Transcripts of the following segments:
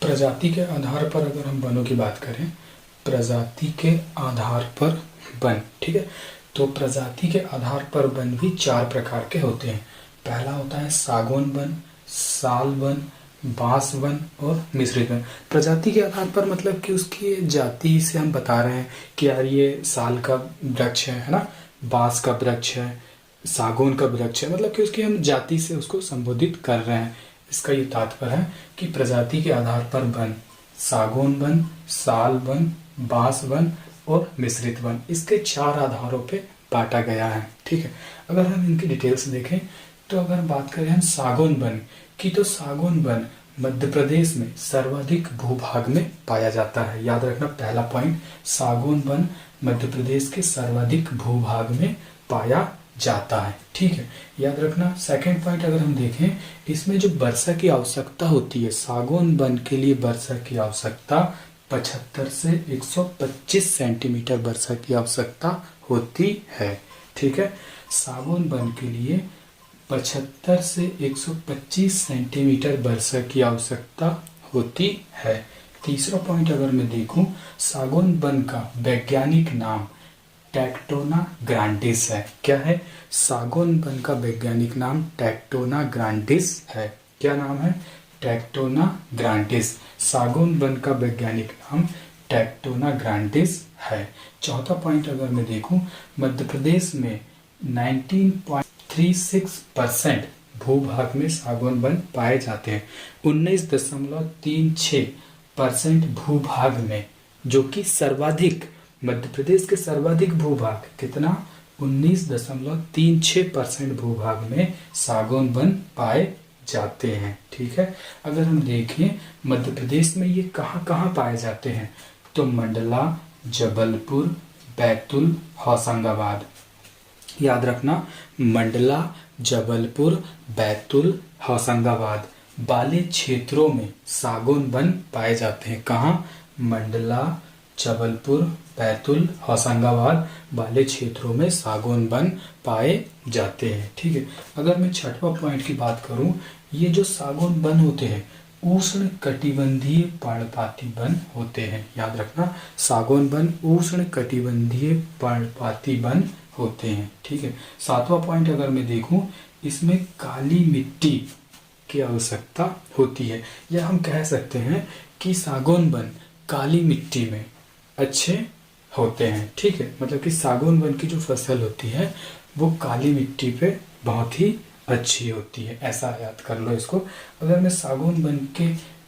प्रजाति के आधार पर अगर हम वनों की बात करें, प्रजाति के आधार पर वन, ठीक है। तो प्रजाति के आधार पर वन भी 4 प्रकार के होते हैं। पहला होता है सागौन वन, साल वन, बांस वन और मिश्रित वन। प्रजाति के आधार पर मतलब कि उसकी जाति से हम बता रहे हैं कि यार ये साल का वृक्ष है ना, बांस का वृक्ष है, सागौन का वृक्ष है, मतलब कि उसकी हम जाति से उसको संबोधित कर रहे हैं। इसका ये तात्पर्य है कि प्रजाति के आधार पर वन सागौन वन, साल वन, बांस वन और मिश्रित वन, इसके 4 आधारों पे बांटा गया है, ठीक है। अगर हम इनकी डिटेल्स देखें तो अगर बात करें हम सागौन वन की, तो सागौन वन मध्य प्रदेश में सर्वाधिक भूभाग में पाया जाता है। याद रखना पहला पॉइंट, सागौन वन मध्य प्रदेश के सर्वाधिक भूभाग में पाया जाता है, ठीक है, याद रखना। सेकंड पॉइंट अगर हम देखें, इसमें जो वर्षा की आवश्यकता होती है, सागौन वन के लिए वर्षा की आवश्यकता 75 से 125 सेंटीमीटर वर्षा की आवश्यकता होती है, ठीक है। सागौन वन के लिए 75 से 125 सेंटीमीटर वर्षा की आवश्यकता होती है। तीसरा पॉइंट अगर मैं देखूं, सागौन वन का वैज्ञानिक नाम टेक्टोना ग्रांडिस है। क्या है? सागौन वन का वैज्ञानिक नाम टेक्टोना ग्रांडिस है। क्या नाम है? Tectona grandis. सागौन वन का वैज्ञानिक नाम टेक्टोना ग्रांडिस है। चौथा पॉइंट अगर मैं देखूं, मध्य प्रदेश में 19.36% भूभाग में सागौन वन पाए जाते हैं। 19.36% भूभाग में, जो कि सर्वाधिक, मध्य प्रदेश के सर्वाधिक भूभाग कितना, 19.36% भूभाग में सागौन वन पाए जाते हैं, ठीक है। अगर हम देखें मध्य प्रदेश में ये कहाँ कहाँ पाए जाते हैं, तो मंडला, जबलपुर, बैतूल, होशंगाबाद। याद रखना, मंडला, जबलपुर, बैतूल, होशंगाबाद वाले क्षेत्रों में सागौन वन पाए जाते हैं। कहाँ? मंडला, जबलपुर, बैतूल, होशंगाबाद वाले क्षेत्रों में सागौन वन पाए जाते हैं, ठीक है। अगर मैं छठवां पॉइंट की बात करूं, ये जो सागौन वन होते हैं उष्ण कटिबंधीय पर्णपाती वन होते हैं। याद रखना, सागौन वन उष्ण कटिबंधीय पर्णपाती वन होते हैं, ठीक है। सातवां पॉइंट अगर मैं देखूं, इसमें काली मिट्टी की आवश्यकता होती है, या हम कह सकते हैं कि सागौन वन काली मिट्टी में अच्छे होते हैं, ठीक है। मतलब कि सागौन वन की जो फसल होती है वो काली मिट्टी पे बहुत ही अच्छी होती है, ऐसा याद कर लो इसको। अगर मैं सागौन वन के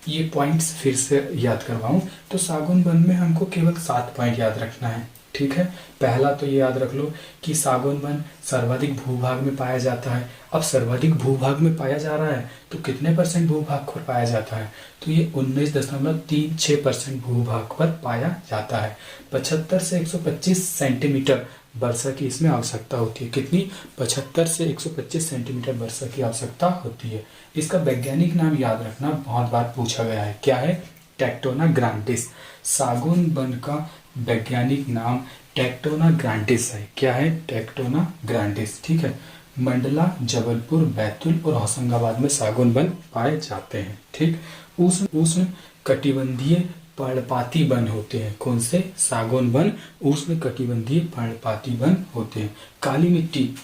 ये पॉइंट्स फिर से याद करवाऊं, तो सागौन वन में हमको केवल 7 पॉइंट याद रखना है, ठीक है। पहला तो ये याद रख लो कि सागौन वन सर्वाधिक भूभाग में पाया जाता है। अब सर्वाधिक भूभाग में पाया जा रहा है तो कितने % भूभाग पर पाया जाता है, तो ये 19.36% भूभाग पर पाया जाता है। 75 से 125 सेंटीमीटर वर्षा की इसमें आवश्यकता होती है। कितनी? 75 से 125 सेंटीमीटर वर्षा की आवश्यकता होती है। इसका वैज्ञानिक नाम याद रखना, बहुत बार पूछा गया है। क्या है? Tectona grandis. सागौन वन का वैज्ञानिक नाम टेक्टोना ग्रांडिस है। क्या है? टेक्टोना ग्रांडिस, ठीक है। मंडला, जबलपुर, बैतूल और होशंगाबाद में सागौन वन पाए जाते हैं, ठीक। उष्ण कटिबंधीय पर्णपाती वन होते हैं। कौन से? सागौन वन उष्ण कटिबंधीय पर्णपाती वन होते हैं। काली मिट्टी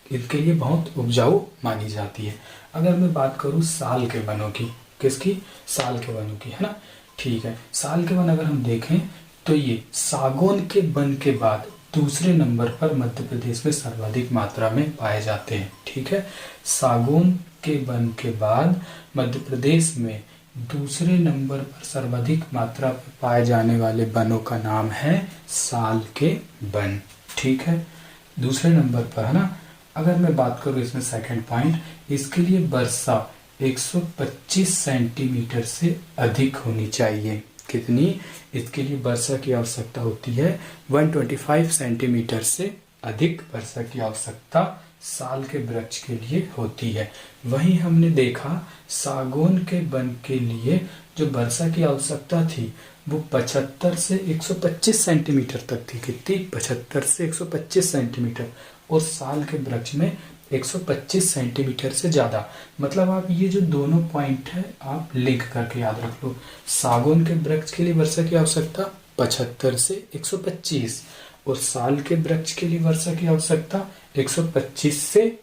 इनके लिए बहुत उपजाऊ मानी जाती है। अगर मैं बात करूं साल के वनों की, किसकी? साल के वनों की, है ना, ठीक है। साल के वन अगर हम देखें तो ये सागौन के वन के बाद दूसरे नंबर पर मध्य प्रदेश में सर्वाधिक मात्रा में पाए जाते हैं, ठीक है। सागौन के वन के बाद मध्य प्रदेश में दूसरे नंबर पर सर्वाधिक मात्रा में पाए जाने वाले वनों का नाम है साल के वन, ठीक है, दूसरे नंबर पर, है ना। अगर मैं बात करूं इसमें सेकंड पॉइंट, इसके लिए वर्षा 125 सेंटीमीटर से अधिक होनी चाहिए। कितनी? इसके लिए वर्षा की आवश्यकता होती है 125 सेंटीमीटर से अधिक वर्षा की आवश्यकता साल के वृक्ष के लिए होती है। वहीं हमने देखा सागौन के वन के लिए जो वर्षा की आवश्यकता थी वो 75 से 125 सेंटीमीटर तक थी। कितनी? 75 से 125 सेंटीमीटर। और साल के वृक्ष में 125 सेंटीमीटर से ज़्यादा। मतलब आप ये जो दोनों पॉइंट है आप लिंक करके याद रख लो। सागौन के वृक्ष के लिए वर्षा की आवश्यकता 75 से 125 और साल के वृक्ष के लिए वर्षा की आवश्यकता 125 से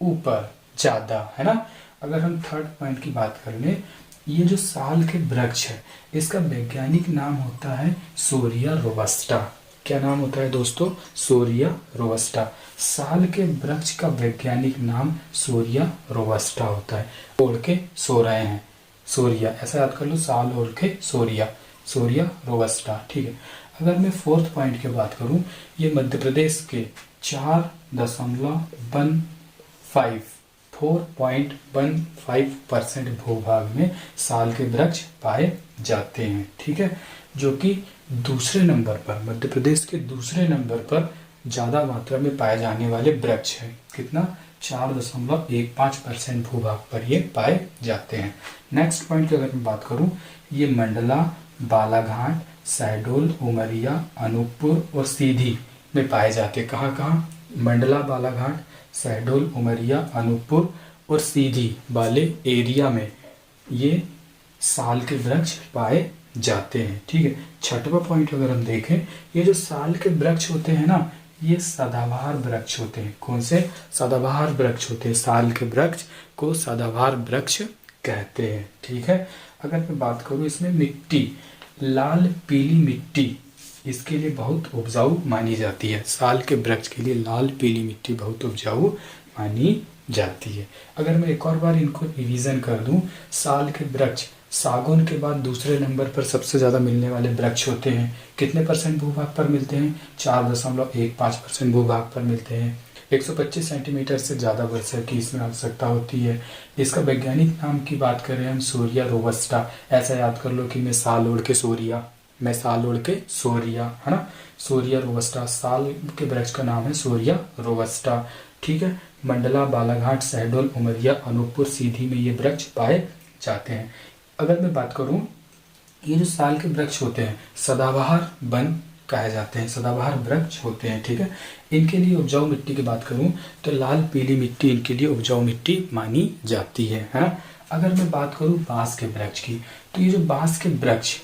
ऊपर ज़्यादा, है ना। अगर हम थर्ड पॉइंट की बात कर लें, ये जो साल के वृक्ष है इसका वैज्ञानिक नाम होता है सोरिया रोबस्टा। क्या नाम होता है दोस्तों? सोरिया रोबस्टा। साल के वृक्ष का वैज्ञानिक नाम सोरिया रोबस्टा होता है। ओढ़ के सो रहे हैं, सोरिया, ऐसा याद कर लो, साल ओढ़ के सोरिया, सोरिया रोबस्टा, ठीक है। अगर मैं फोर्थ पॉइंट की बात करूं, ये मध्य प्रदेश के 4.15% भूभाग में साल के वृक्ष पाए जाते हैं, ठीक है। जो कि दूसरे नंबर पर, मध्य प्रदेश के दूसरे नंबर पर ज़्यादा मात्रा में पाए जाने वाले वृक्ष है। कितना? 4.15% भूभाग पर ये पाए जाते हैं। नेक्स्ट पॉइंट की अगर मैं बात करूं, ये मंडला, बालाघाट, शहडोल, उमरिया, अनूपपुर और सीधी में पाए जाते हैं। कहाँ कहाँ? मंडला, बालाघाट, शहडोल, उमरिया, अनूपपुर और सीधी वाले एरिया में ये साल के वृक्ष पाए जाते हैं, ठीक है। छठवां पॉइंट अगर हम देखें, ये जो साल के वृक्ष होते हैं ना, ये सदाबहार वृक्ष होते हैं। कौन से? सदाबहार वृक्ष होते हैं। साल के वृक्ष को सदाबहार वृक्ष कहते हैं, ठीक है। अगर मैं बात करूं, इसमें मिट्टी लाल पीली मिट्टी इसके लिए बहुत उपजाऊ मानी जाती है। साल के वृक्ष के लिए लाल पीली मिट्टी बहुत उपजाऊ मानी जाती है। अगर मैं एक और बार इनको रिवीजन कर दूं, साल के वृक्ष सागौन के बाद दूसरे नंबर पर सबसे ज़्यादा मिलने वाले वृक्ष होते हैं। कितने परसेंट भूभाग पर मिलते हैं? 4.15% भूभाग पर मिलते हैं। 125 सेंटीमीटर से ज़्यादा वर्षा की इसमें आवश्यकता होती है। इसका वैज्ञानिक नाम की बात करें हम, सोरिया रोबस्टा। ऐसा याद कर लो कि मैं साल ओढ़ के सोरिया, मैं साल ओढ़ के सोरिया, है ना। सोरिया रोबस्टा, साल के वृक्ष का नाम है सोरिया रोबस्टा, ठीक है। मंडला, बालाघाट, शहडोल, उमरिया, अनूपपुर, सीधी में ये वृक्ष पाए जाते हैं। अगर मैं बात करूं, ये जो साल के वृक्ष होते हैं सदाबहार वन कहे जाते हैं, सदाबहार वृक्ष होते हैं, ठीक है। इनके लिए उपजाऊ मिट्टी की बात करूं तो लाल पीली मिट्टी इनके लिए उपजाऊ मिट्टी मानी जाती है ना। अगर मैं बात करूं बांस के वृक्ष की, तो ये जो बांस के वृक्ष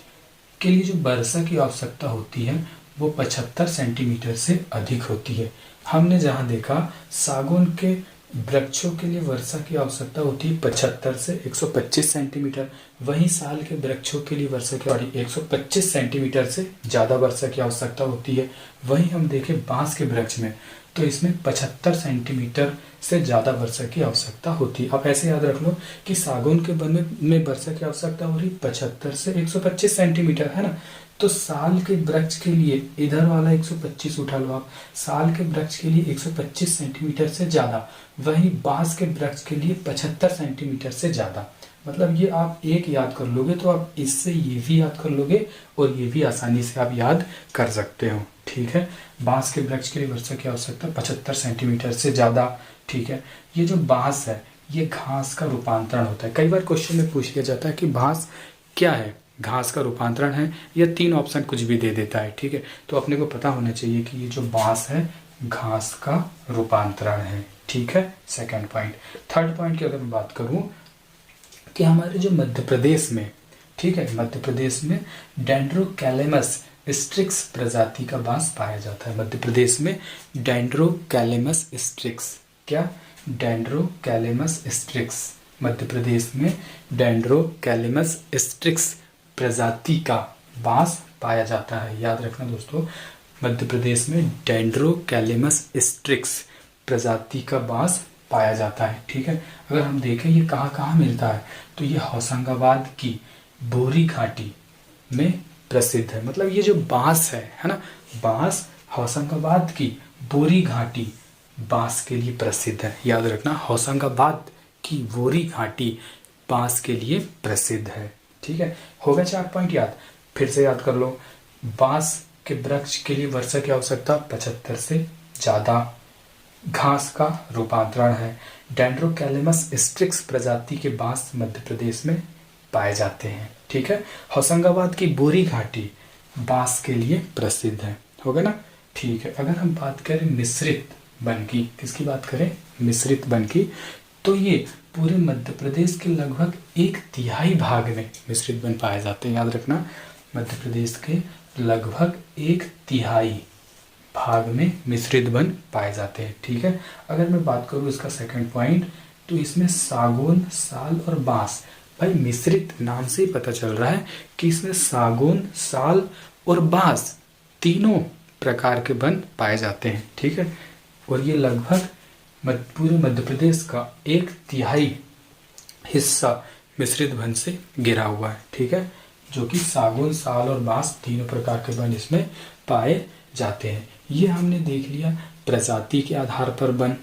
के लिए जो वर्षा की आवश्यकता होती है वो 75 सेंटीमीटर से अधिक होती है। हमने जहां देखा सागौन के वृक्षों के लिए वर्षा की आवश्यकता होती है 75 से 125 सेंटीमीटर, वहीं साल के वृक्षों के लिए वर्षा की 125 सेंटीमीटर से ज़्यादा वर्षा की आवश्यकता होती है। वहीं हम देखें बांस के वृक्ष में तो इसमें 75 सेंटीमीटर से ज़्यादा वर्षा की आवश्यकता होती है। आप ऐसे याद रख लो कि सागौन के वन में वर्षा की आवश्यकता हो रही 75 से 125 सेंटीमीटर, है ना। तो साल के वृक्ष के लिए इधर वाला 125 उठा लो आप, साल के वृक्ष के लिए 125 सेंटीमीटर से ज़्यादा, वहीं बांस के वृक्ष के लिए 75 सेंटीमीटर से ज़्यादा। मतलब ये आप एक याद कर लोगे तो आप इससे ये भी याद कर लोगे और ये भी आसानी से आप याद कर सकते हो, ठीक है। बांस के वृक्ष के लिए वर्षा की आवश्यकता 75 सेंटीमीटर से ज़्यादा, ठीक है। ये जो बांस है ये घास का रूपांतरण होता है। कई बार क्वेश्चन में पूछ लिया जाता है कि बांस क्या है, घास का रूपांतरण है, या 3 ऑप्शन कुछ भी दे देता है, ठीक है। तो अपने को पता होना चाहिए कि ये जो बांस है घास का रूपांतरण है, ठीक है। Second point. थर्ड पॉइंट की अगर मैं बात करूं कि हमारे जो मध्य प्रदेश में, ठीक है, मध्य प्रदेश में डेंड्रोकैलेमस स्ट्रिक्स प्रजाति का बांस पाया जाता है। मध्य प्रदेश में डेंड्रोकैलेमस स्ट्रिक्स, क्या? डेंड्रोकैलेमस स्ट्रिक्स, मध्य प्रदेश में डेंड्रोकैलेमस स्ट्रिक्स प्रजाति का बांस पाया जाता है। याद रखना दोस्तों, मध्य प्रदेश में डेंड्रोकैलेमस स्ट्रिक्स प्रजाति का बांस पाया जाता है, ठीक है। अगर हम देखें ये कहाँ कहाँ मिलता है तो ये होशंगाबाद की बोरी घाटी में प्रसिद्ध है। मतलब ये जो बांस है ना, बांस होशंगाबाद की बोरी घाटी बांस के लिए प्रसिद्ध है। याद रखना, होशंगाबाद की बोरी घाटी बांस के लिए प्रसिद्ध है, ठीक है। हो गया 4 पॉइंट याद। फिर से याद कर लो, बांस के वृक्ष के लिए वर्षा की आवश्यकता 75 से ज़्यादा, घास का रूपांतरण है, डेंड्रोकैलेमस स्ट्रिक्स प्रजाति के बांस मध्य प्रदेश में पाए जाते हैं, ठीक है। होशंगाबाद की बोरी घाटी बांस के लिए प्रसिद्ध है। हो गया ना, ठीक है। अगर हम बात करें मिश्रित वन की। किसकी बात करें? मिश्रित वन की। तो ये पूरे मध्य प्रदेश के लगभग 1/3 भाग में मिश्रित वन पाए जाते हैं। याद रखना, मध्य प्रदेश के लगभग 1/3 भाग में मिश्रित वन पाए जाते हैं। ठीक है। अगर मैं बात करूँ इसका सेकंड पॉइंट, तो इसमें सागौन, साल और बांस, भाई मिश्रित नाम से ही पता चल रहा है कि इसमें सागौन, साल और बांस तीनों प्रकार के वन पाए जाते हैं। ठीक है। और ये लगभग पूरे मध्य प्रदेश का 1/3 हिस्सा मिश्रित वन से घिरा हुआ है। ठीक है। जो कि सागौन, साल और बांस तीनों प्रकार के वन इसमें पाए जाते हैं। ये हमने देख लिया प्रजाति के आधार पर वन।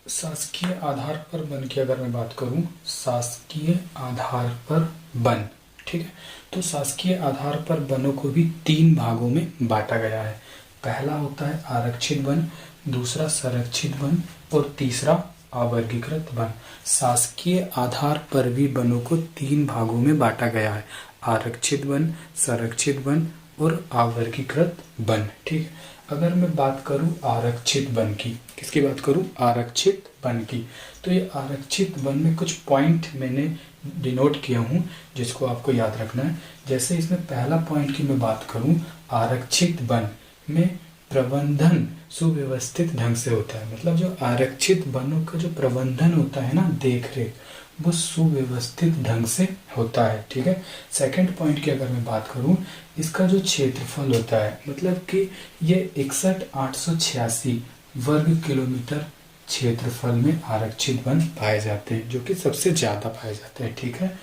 शासकीय आधार पर वन की अगर मैं बात करूं, शासकीय आधार पर वन, ठीक है, तो शासकीय आधार पर वनों को भी 3 भागों में बांटा गया है। पहला होता है आरक्षित वन, दूसरा संरक्षित वन और तीसरा अवर्गीकृत वन। शासकीय आधार पर भी वनों को 3 भागों में बांटा गया है, आरक्षित वन, संरक्षित वन और अवर्गीकृत वन। ठीक है। अगर मैं बात करूं आरक्षित वन की, किसकी बात करूं? आरक्षित वन की। तो ये आरक्षित वन में कुछ पॉइंट मैंने डिनोट किया हूं जिसको आपको याद रखना है। जैसे इसमें पहला पॉइंट की मैं बात करूं, आरक्षित वन में प्रबंधन सुव्यवस्थित ढंग से होता है। मतलब जो आरक्षित वनों का जो प्रबंधन होता है ना, देख रेख, वो सुव्यवस्थित ढंग से होता है। ठीक है। सेकंड पॉइंट की अगर मैं बात करूं, इसका जो क्षेत्रफल होता है, मतलब कि ये 61,886 वर्ग किलोमीटर क्षेत्रफल में आरक्षित वन पाए जाते हैं, जो कि सबसे ज्यादा पाए जाते हैं। ठीक है।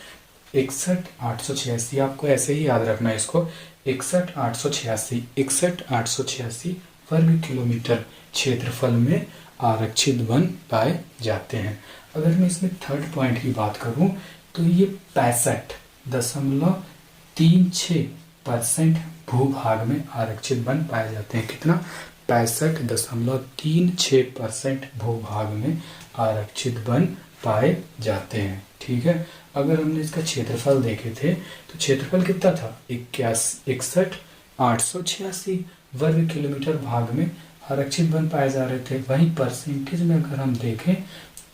61,886, आपको ऐसे ही याद रखना है इसको, 61,886 वर्ग किलोमीटर क्षेत्रफल में आरक्षित वन पाए जाते हैं। अगर मैं इसमें थर्ड पॉइंट की बात करूं, तो ये 65.36% भूभाग में आरक्षित वन पाए जाते हैं। कितना? 65.36% भूभाग में आरक्षित वन पाए जाते हैं। ठीक है। अगर हमने इसका क्षेत्रफल देखे थे, तो क्षेत्रफल कितना था? 61,886 वर्ग किलोमीटर भाग में आरक्षित वन पाए जा रहे थे। वहीं परसेंटेज में अगर हम देखें,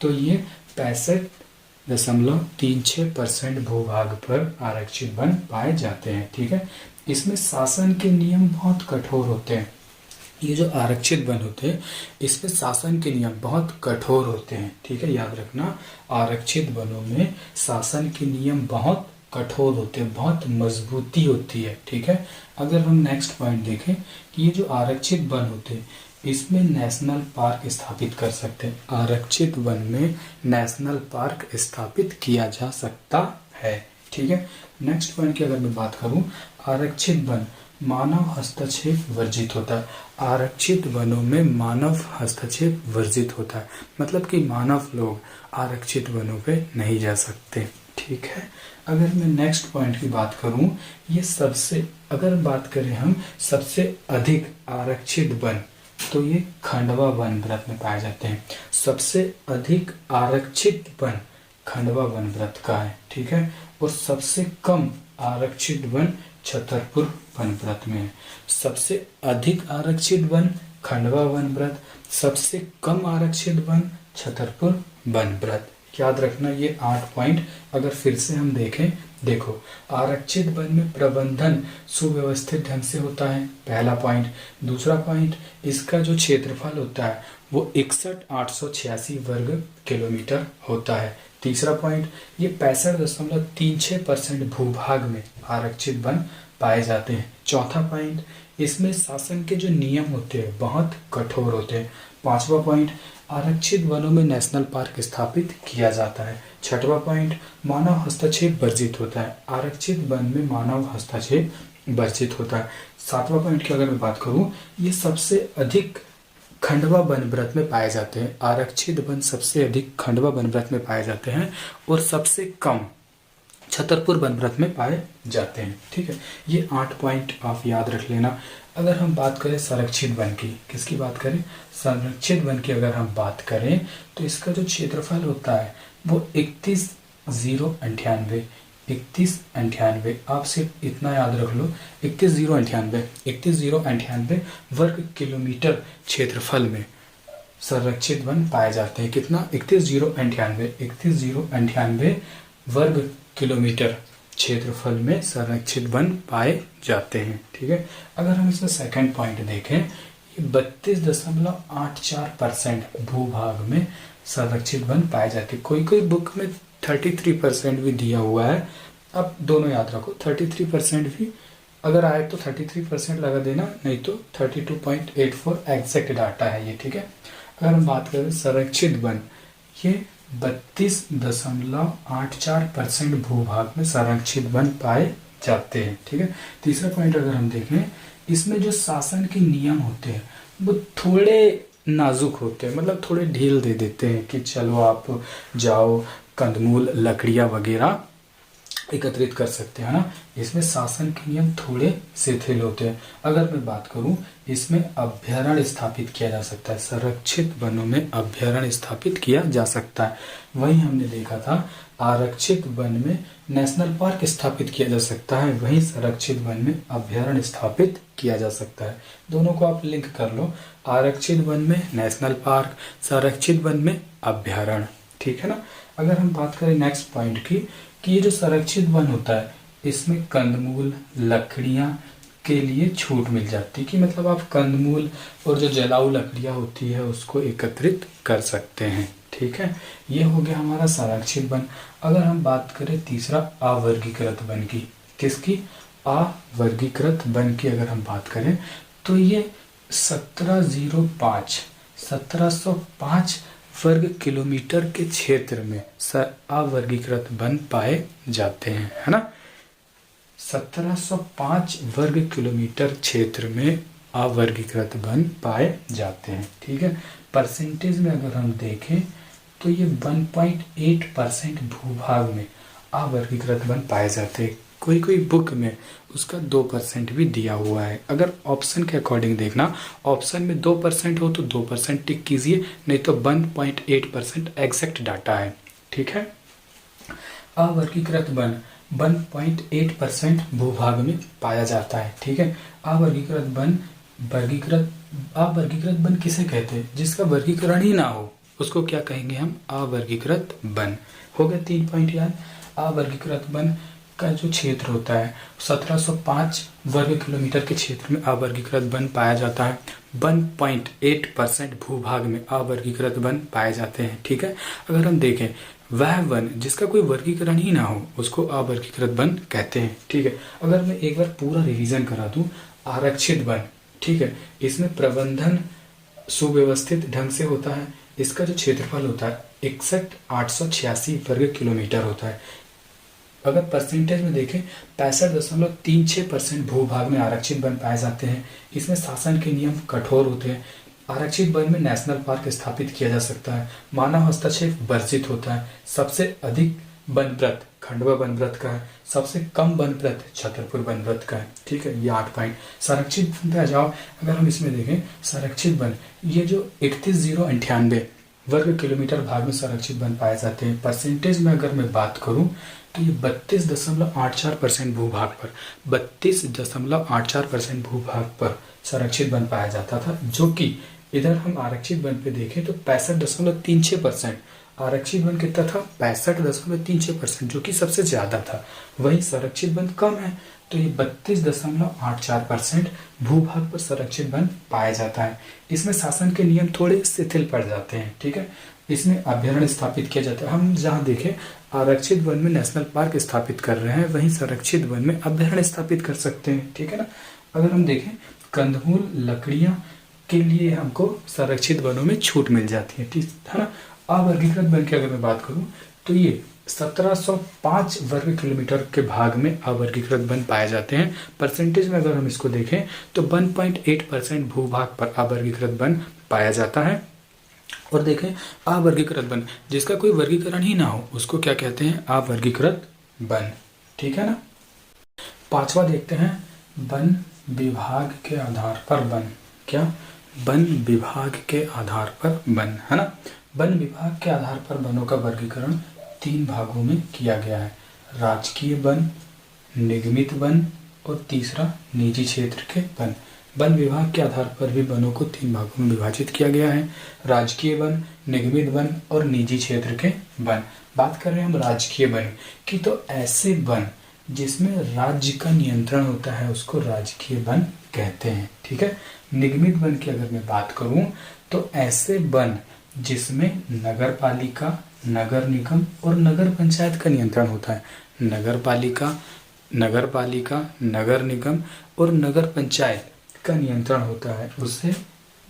तो ये 65.36% भूभाग पर आरक्षित वन पाए जाते हैं। ठीक है। इसमें शासन के नियम बहुत कठोर होते हैं। ये जो आरक्षित वन होते हैं, इसमें शासन के नियम बहुत कठोर होते हैं। ठीक है। याद रखना, आरक्षित वनों में शासन के नियम बहुत कठोर होते हैं, बहुत मजबूती होती है। ठीक है। अगर हम नेक्स्ट पॉइंट देखें कि ये जो आरक्षित वन होते हैं, इसमें नेशनल पार्क स्थापित कर सकते हैं। आरक्षित वन में नेशनल पार्क स्थापित किया जा सकता है। ठीक है। नेक्स्ट पॉइंट की अगर मैं बात करूं, आरक्षित वन मानव हस्तक्षेप वर्जित होता है। आरक्षित वनों में मानव हस्तक्षेप वर्जित होता है, मतलब कि मानव लोग आरक्षित वनों पे नहीं जा सकते। ठीक है। अगर मैं नेक्स्ट पॉइंट की बात करूं, ये सबसे, अगर बात करें हम सबसे अधिक आरक्षित वन, तो ये खंडवा वन व्रत में पाए जाते हैं। सबसे अधिक आरक्षित वन खंडवा वन व्रत का है। ठीक है। और सबसे कम आरक्षित वन छतरपुर वन व्रत में है। सबसे अधिक आरक्षित वन खंडवा वन व्रत, सबसे कम आरक्षित वन छतरपुर वन व्रत। याद रखना ये 8 पॉइंट। अगर फिर से हम देखें, देखो, आरक्षित वन में प्रबंधन सुव्यवस्थित ढंग से होता है, पहला पॉइंट। दूसरा पॉइंट, इसका जो क्षेत्रफल होता है वो 61,886 वर्ग किलोमीटर होता है। तीसरा पॉइंट, ये 65.36% भूभाग में आरक्षित वन पाए जाते हैं। चौथा पॉइंट, इसमें शासन के जो नियम होते हैं बहुत कठोर होते हैं। पांचवा पॉइंट, आरक्षित वनों में नेशनल पार्क स्थापित किया जाता है। छठवां पॉइंट, मानव हस्तक्षेप वर्जित होता है। आरक्षित वन में मानव हस्तक्षेप वर्जित होता है। सातवां पॉइंट की अगर मैं बात करूं, ये सबसे अधिक खंडवा वन व्रत में पाए जाते हैं। आरक्षित वन सबसे अधिक खंडवा वन व्रत में पाए जाते हैं और सबसे कम छतरपुर वन व्रत में पाए जाते हैं। ठीक है। ये 8 पॉइंट आप याद रख लेना। अगर हम बात करें संरक्षित वन की, किसकी बात करें? संरक्षित वन की अगर हम बात करें, तो इसका जो क्षेत्रफल होता है वो 31,098 3198, आप सिर्फ इतना याद रख लो, 31,098 वर्ग किलोमीटर क्षेत्रफल में संरक्षित वन पाए जाते हैं। कितना? 31,098 वर्ग किलोमीटर क्षेत्रफल में संरक्षित वन पाए जाते हैं। ठीक है, अगर हम इसमें सेकंड पॉइंट देखें, ये 32.84% भूभाग में संरक्षित वन पाए जाते हैं। कोई कोई बुक में 33% भी दिया हुआ है, अब दोनों याद रखो, 33% भी अगर आए तो 33% लगा देना, नहीं तो 32.84 एग्जैक्ट डाटा है ये। ठीक है, अगर हम बात करें संरक्षित वन, ये 32.84% भूभाग में संरक्षित वन पाए जाते हैं। ठीक है, तीसरा पॉइंट अगर हम देखें, इसमें जो शासन के नियम होते हैं वो थोड़े नाजुक होते हैं, मतलब थोड़े ढील दे देते हैं कि चलो आप जाओ कंदमूल लकड़ियाँ वगैरह एकत्रित कर सकते हैं ना। इसमें शासन के नियम थोड़े शिथिल होते हैं। अगर मैं बात करूं, इसमें अभ्यारण्य स्थापित किया जा सकता है, संरक्षित वनों में अभ्यारण्य स्थापित किया जा सकता है। वहीं हमने देखा था आरक्षित वन में नेशनल पार्क स्थापित किया जा सकता है, वहीं संरक्षित वन में अभ्यारण्य स्थापित किया जा सकता है। दोनों को आप लिंक कर लो, आरक्षित वन में नेशनल पार्क, संरक्षित वन में अभ्यारण्य। ठीक है ना। अगर हम बात करें नेक्स्ट पॉइंट की, कि ये जो संरक्षित वन होता है इसमें कंदमूल लकड़ियाँ के लिए छूट मिल जाती है, कि मतलब आप कंदमूल और जो जलाऊ लकड़ियाँ होती है उसको एकत्रित कर सकते हैं। ठीक है, ये हो गया हमारा संरक्षित वन। अगर हम बात करें तीसरा अवर्गीकृत वन की, किसकी? अवर्गीकृत वन की अगर हम बात करें तो ये 1705 वर्ग किलोमीटर के क्षेत्र में अवर्गीकृत वन पाए जाते हैं, है ना। 1705 वर्ग किलोमीटर क्षेत्र में अवर्गीकृत वन पाए जाते हैं। ठीक है, परसेंटेज में अगर हम देखें तो ये 1.8% भूभाग में अवर्गीकृत वन पाए जाते हैं। कोई कोई बुक में उसका 2% भी दिया हुआ है। अगर ऑप्शन के अकॉर्डिंग देखना, ऑप्शन में 2% हो तो 2% टिक कीजिए, नहीं तो 1.8% एग्जैक्ट डाटा है। ठीक है, अवर्गीकृत वन 1.8% भूभाग में पाया जाता है। ठीक है, अवर्गीकृत वन अवर्गीकृत वन किसे कहते हैं? जिसका वर्गीकरण ही ना हो उसको क्या कहेंगे हम? अवर्गीकृत वन। हो गया 3 पॉइंट याद। अवर्गीकृत वन का जो क्षेत्र होता है 1705 वर्ग किलोमीटर के क्षेत्र में अवर्गीकृत वन पाया जाता है। 1.8% भूभाग में अवर्गीकृत वन पाए जाते हैं। ठीक है, अगर हम देखें वह वन जिसका कोई वर्गीकरण ही ना हो उसको अवर्गीकृत वन कहते हैं। ठीक है, अगर मैं एक बार पूरा रिवीजन करा दूं, आरक्षित वन, ठीक है, इसमें प्रबंधन सुव्यवस्थित ढंग से होता है। इसका जो क्षेत्रफल होता है 61,886 वर्ग किलोमीटर होता है। अगर परसेंटेज में देखें 65.36% भूभाग में आरक्षित वन पाए जाते हैं। इसमें शासन के नियम कठोर होते हैं। आरक्षित वन में नेशनल पार्क स्थापित किया जा सकता है। मानव हस्तक्षेप वर्जित होता है। सबसे अधिक वनव्रत खंडवा वनव्रत का है, सबसे कम वनव्रत छतरपुर वनव्रत का है। ठीक है, ये 8 पॉइंट। संरक्षित वन पे आ जाओ, अगर हम इसमें देखें संरक्षित वन, ये जो 31,098 वर्ग किलोमीटर भाग में संरक्षित वन पाए जाते हैं। परसेंटेज में अगर मैं बात करूं तो ये 32.84% भूभाग पर 32.84% भूभाग पर संरक्षित वन पाया जाता था, जो कि इधर हम आरक्षित वन पे देखें तो 65.36% आरक्षित वन कितना था? 65.36%, जो कि सबसे ज्यादा था। वहीं संरक्षित वन कम है तो ये 32.84% भूभाग पर संरक्षित वन पाया जाता है। इसमें शासन के नियम थोड़े शिथिल पड़ जाते हैं। ठीक है, इसमें अभ्यारण्य स्थापित किया जाता है। हम जहाँ देखें आरक्षित वन में नेशनल पार्क स्थापित कर रहे हैं, वहीं संरक्षित वन में अभ्यारण्य स्थापित कर सकते हैं। ठीक है ना। अगर हम देखें कंदमूल लकड़ियां के लिए हमको संरक्षित वनों में छूट मिल जाती है। ठीक है ना। अवर्गीकृत वन की अगर मैं बात करूं तो ये 1705 वर्ग किलोमीटर के भाग में अवर्गीकृत वन पाए जाते हैं। परसेंटेज में अगर हम इसको देखें तो 1.8% भूभाग पर अवर्गीकृत वन पाया जाता है। और देखें अवर्गीकृत वन जिसका कोई वर्गीकरण ही ना हो उसको क्या कहते हैं? अवर्गीकृत वन। ठीक है ना। 5वां देखते हैं, वन विभाग के आधार पर वन। क्या? वन विभाग के आधार पर वन, है ना। वन विभाग के आधार पर वनों का वर्गीकरण 3 भागों में किया गया है। राजकीय वन, निगमित वन और तीसरा निजी क्षेत्र के वन। वन विभाग के आधार पर भी वनों को 3 भागों में विभाजित किया गया है, राजकीय वन, निगमित वन और निजी क्षेत्र के वन। बात कर रहे हैं हम राजकीय वन की, तो ऐसे वन जिसमें राज्य का नियंत्रण होता है उसको राजकीय वन कहते हैं। ठीक है। निगमित वन की अगर मैं बात करूं तो ऐसे वन जिसमें नगर पालिका, नगर निगम और नगर पंचायत का नियंत्रण होता है। नगर पालिका, नगर निगम और नगर पंचायत का नियंत्रण होता है, उसे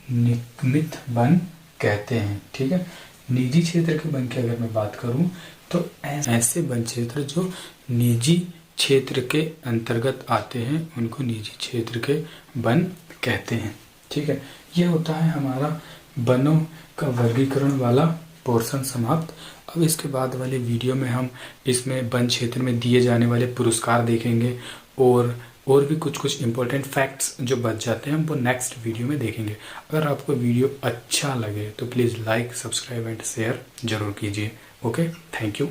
निगमित वन कहते हैं। ठीक है। निजी क्षेत्र के वन की अगर मैं बात करूं तो ऐसे वन क्षेत्र जो निजी क्षेत्र के अंतर्गत आते हैं उनको निजी क्षेत्र के वन कहते हैं। ठीक है। यह होता है हमारा वनों का वर्गीकरण वाला पोर्शन समाप्त। अब इसके बाद वाले वीडियो में हम इसमें वन क्षेत्र में दिए जाने वाले पुरस्कार देखेंगे और भी कुछ इम्पोर्टेंट फैक्ट्स जो बच जाते हैं हम वो नेक्स्ट वीडियो में देखेंगे। अगर आपको वीडियो अच्छा लगे तो please like, subscribe and share जरूर कीजिए। Okay, thank you.